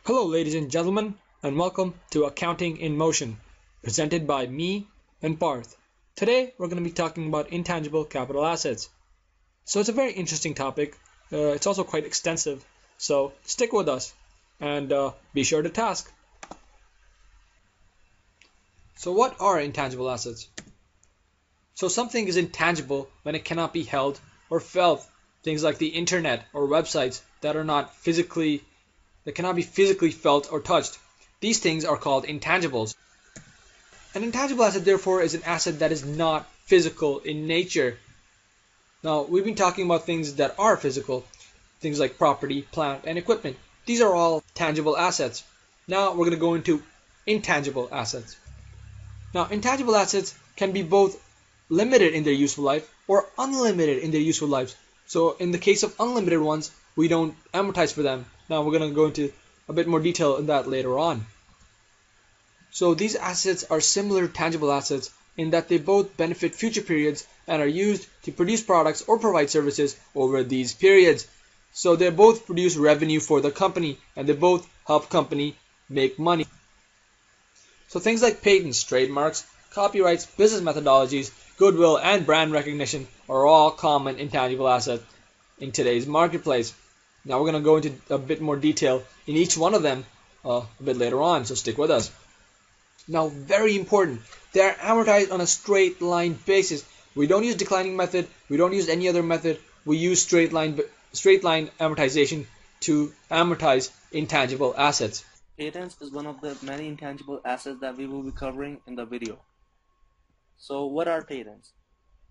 Hello, ladies and gentlemen, and welcome to Accounting in Motion, presented by me and Parth. Today, we're going to be talking about intangible capital assets. So it's a very interesting topic. It's also quite extensive, so stick with us and be sure to task. So what are intangible assets? So something is intangible when it cannot be held or felt. Things like the internet or websites that cannot be physically felt or touched. These things are called intangibles. An intangible asset, therefore, is an asset that is not physical in nature. Now, we've been talking about things that are physical, things like property, plant, and equipment. These are all tangible assets. Now, we're going to go into intangible assets. Now, intangible assets can be both limited in their useful life or unlimited in their useful lives. So, in the case of unlimited ones, we don't amortize for them. Now we're going to go into a bit more detail in that later on. So these assets are similar to tangible assets in that they both benefit future periods and are used to produce products or provide services over these periods. So they both produce revenue for the company and they both help company make money. So things like patents, trademarks, copyrights, business methodologies, goodwill, and brand recognition are all common intangible assets in today's marketplace. Now we're going to go into a bit more detail in each one of them a bit later on, so stick with us. Now, very important, they are amortized on a straight line basis. We don't use declining method, we don't use any other method, we use straight line amortization to amortize intangible assets. Patents is one of the many intangible assets that we will be covering in the video. So what are patents?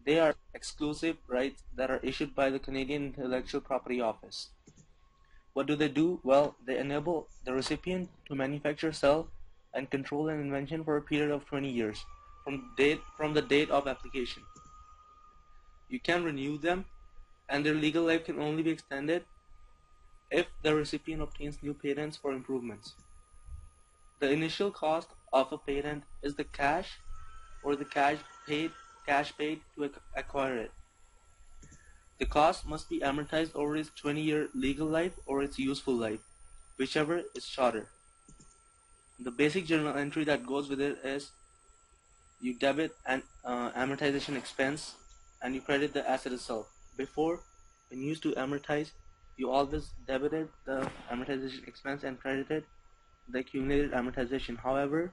They are exclusive rights that are issued by the Canadian Intellectual Property Office. What do? Well, they enable the recipient to manufacture, sell, and control an invention for a period of 20 years from the date of application. You can renew them, and their legal life can only be extended if the recipient obtains new patents for improvements. The initial cost of a patent is the cash or the cash paid to acquire it. The cost must be amortized over its 20-year legal life or its useful life, whichever is shorter. The basic journal entry that goes with it is you debit an amortization expense and you credit the asset itself. Before, when you used to amortize, you always debited the amortization expense and credited the accumulated amortization. However,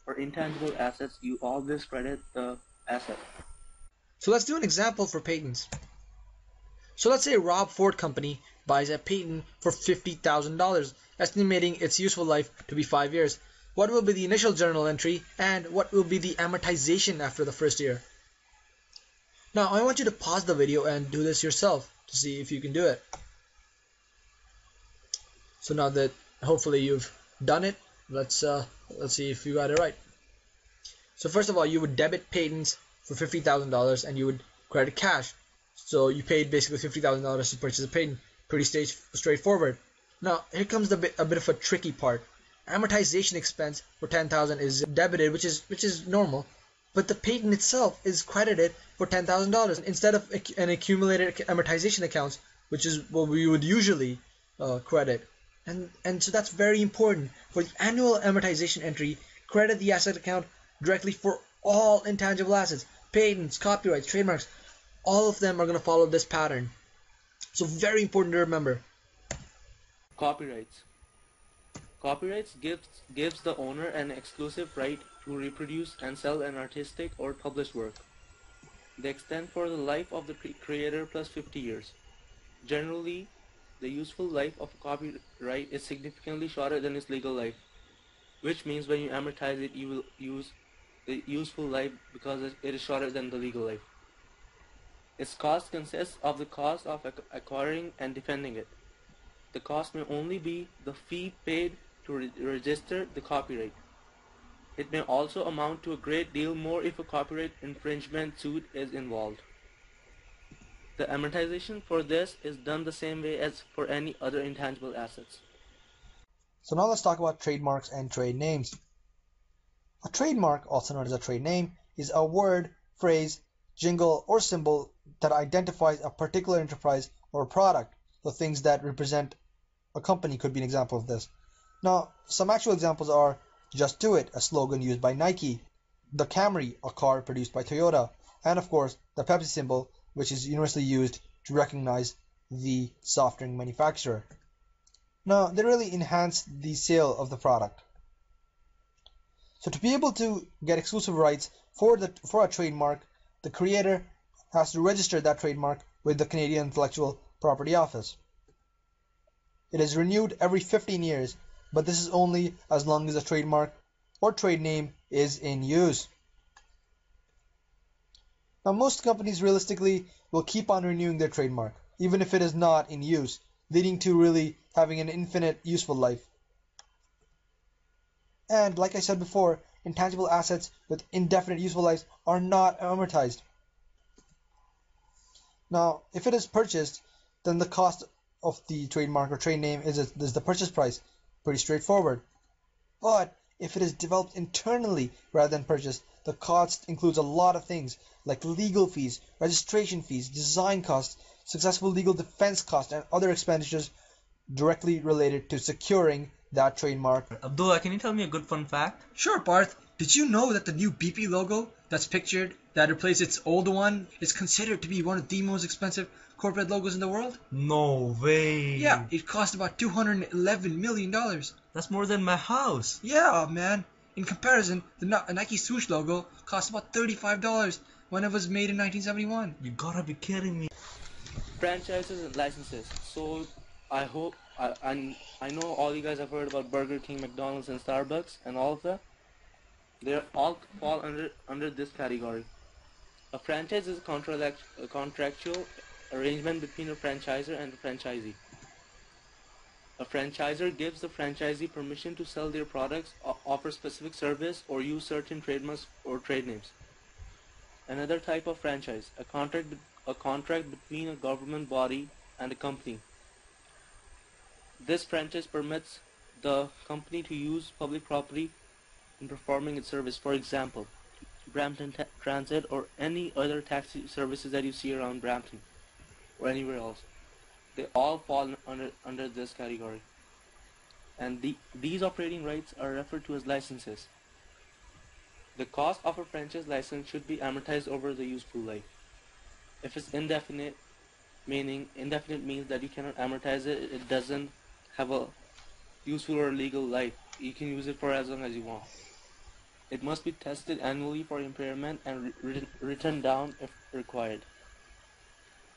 for intangible assets, you always credit the asset. So let's do an example for patents. So let's say Rob Ford Company buys a patent for $50,000, estimating its useful life to be 5 years. What will be the initial journal entry and what will be the amortization after the first year? Now I want you to pause the video and do this yourself to see if you can do it. So now that hopefully you've done it, let's see if you got it right. So first of all, you would debit patents for $50,000 and you would credit cash. So you paid basically $50,000 to purchase a patent. Pretty straightforward. Now here comes a bit of a tricky part. Amortization expense for $10,000 is debited, which is normal, but the patent itself is credited for $10,000 instead of an accumulated amortization account, which is what we would usually credit. And so that's very important. For the annual amortization entry, credit the asset account directly for all intangible assets, patents, copyrights, trademarks. All of them are going to follow this pattern. So very important to remember. Copyrights. Copyrights gives the owner an exclusive right to reproduce and sell an artistic or published work. They extend for the life of the creator plus 50 years. Generally, the useful life of a copyright is significantly shorter than its legal life, which means when you amortize it, you will use the useful life because it is shorter than the legal life. Its cost consists of the cost of acquiring and defending it. The cost may only be the fee paid to register the copyright. It may also amount to a great deal more if a copyright infringement suit is involved. The amortization for this is done the same way as for any other intangible assets. So now let's talk about trademarks and trade names. A trademark, also known as a trade name, is a word, phrase, jingle, or symbol that identifies a particular enterprise or product. So things that represent a company could be an example of this. Now, some actual examples are "Just Do It," a slogan used by Nike; the Camry, a car produced by Toyota; and of course, the Pepsi symbol, which is universally used to recognize the soft drink manufacturer. Now, they really enhance the sale of the product. So to be able to get exclusive rights for a trademark, the creator has to register that trademark with the Canadian Intellectual Property Office. It is renewed every 15 years, but this is only as long as a trademark or trade name is in use. Now, most companies realistically will keep on renewing their trademark, even if it is not in use, leading to really having an infinite useful life. And like I said before, intangible assets with indefinite useful lives are not amortized. Now, if it is purchased, then the cost of the trademark or trade name is the purchase price. Pretty straightforward. But if it is developed internally rather than purchased, the cost includes a lot of things like legal fees, registration fees, design costs, successful legal defense costs, and other expenditures directly related to securing that trademark. Abdullah, can you tell me a good fun fact? Sure, Parth. Did you know that the new BP logo that's pictured that replaced its old one is considered to be one of the most expensive corporate logos in the world? No way. Yeah, it cost about $211 million. That's more than my house. Yeah, man. In comparison, the Nike swoosh logo cost about $35 when it was made in 1971. You gotta be kidding me. Franchises and licenses. So I hope I know all you guys have heard about Burger King, McDonald's, and Starbucks, and all of that. They all fall under this category. A franchise is a contractual arrangement between a franchisor and a franchisee. A franchisor gives the franchisee permission to sell their products, offer specific service, or use certain trademarks or trade names. Another type of franchise, a contract between a government body and a company. This franchise permits the company to use public property in performing its service. For example, Brampton Transit or any other taxi services that you see around Brampton or anywhere else. They all fall under this category. And these operating rights are referred to as licenses. The cost of a franchise license should be amortized over the useful life. If it's indefinite means that you cannot amortize it, it doesn't have a useful or legal life. You can use it for as long as you want. It must be tested annually for impairment and written down if required.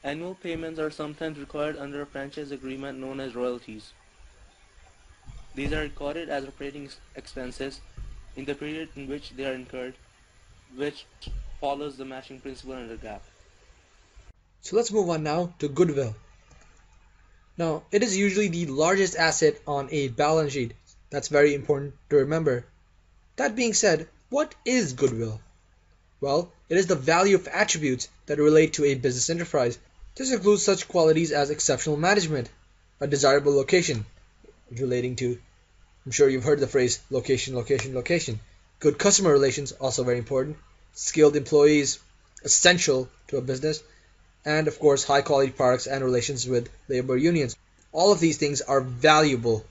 Annual payments are sometimes required under a franchise agreement known as royalties. These are recorded as operating expenses in the period in which they are incurred, which follows the matching principle under GAAP. So let's move on now to Goodwill. Now, it is usually the largest asset on a balance sheet. That's very important to remember. That being said, what is Goodwill? Well, it is the value of attributes that relate to a business enterprise. This includes such qualities as exceptional management, a desirable location, relating to, I'm sure you've heard the phrase location, location, location. Good customer relations, also very important. Skilled employees, essential to a business. And of course, high quality products and relations with labor unions. All of these things are valuable.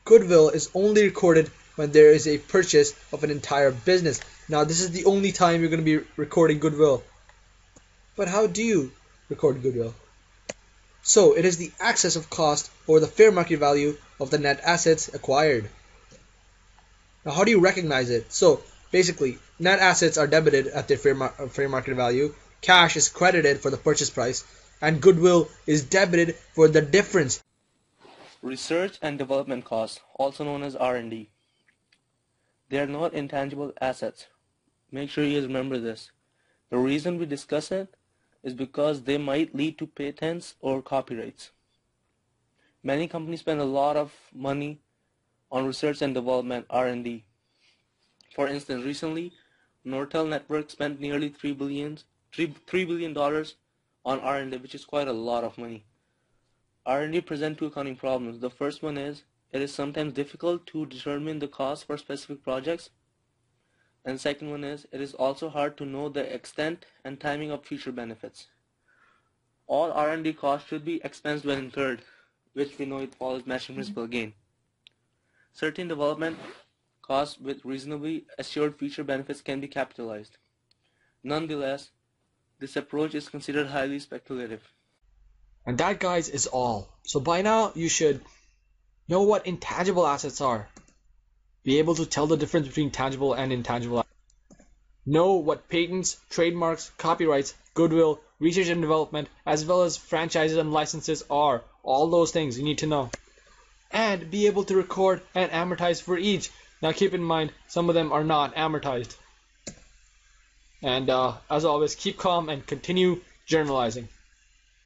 Goodwill is only recorded when there is a purchase of an entire business. Now, this is the only time you're going to be recording Goodwill. But how do you record Goodwill? So, it is the excess of cost or the fair market value of the net assets acquired. Now, how do you recognize it? So, basically, net assets are debited at their fair market value, cash is credited for the purchase price, and goodwill is debited for the difference. Research and development costs, also known as R&D. They are not intangible assets. Make sure you remember this. The reason we discuss it is because they might lead to patents or copyrights. Many companies spend a lot of money on research and development, R&D. For instance, recently, Nortel Network spent nearly $3 billion on R&D, which is quite a lot of money. R&D present two accounting problems. The first one is, it is sometimes difficult to determine the cost for specific projects. And the second one is, it is also hard to know the extent and timing of future benefits. All R&D costs should be expensed when incurred. which we know it follows matching principle again. Certain development costs with reasonably assured future benefits can be capitalized. Nonetheless, this approach is considered highly speculative. And that, guys, is all. So by now, you should know what intangible assets are. Be able to tell the difference between tangible and intangible assets. Know what patents, trademarks, copyrights, goodwill, research and development, as well as franchises and licenses are. All those things you need to know. And be able to record and amortize for each. Now keep in mind, some of them are not amortized. And as always, keep calm and continue journalizing.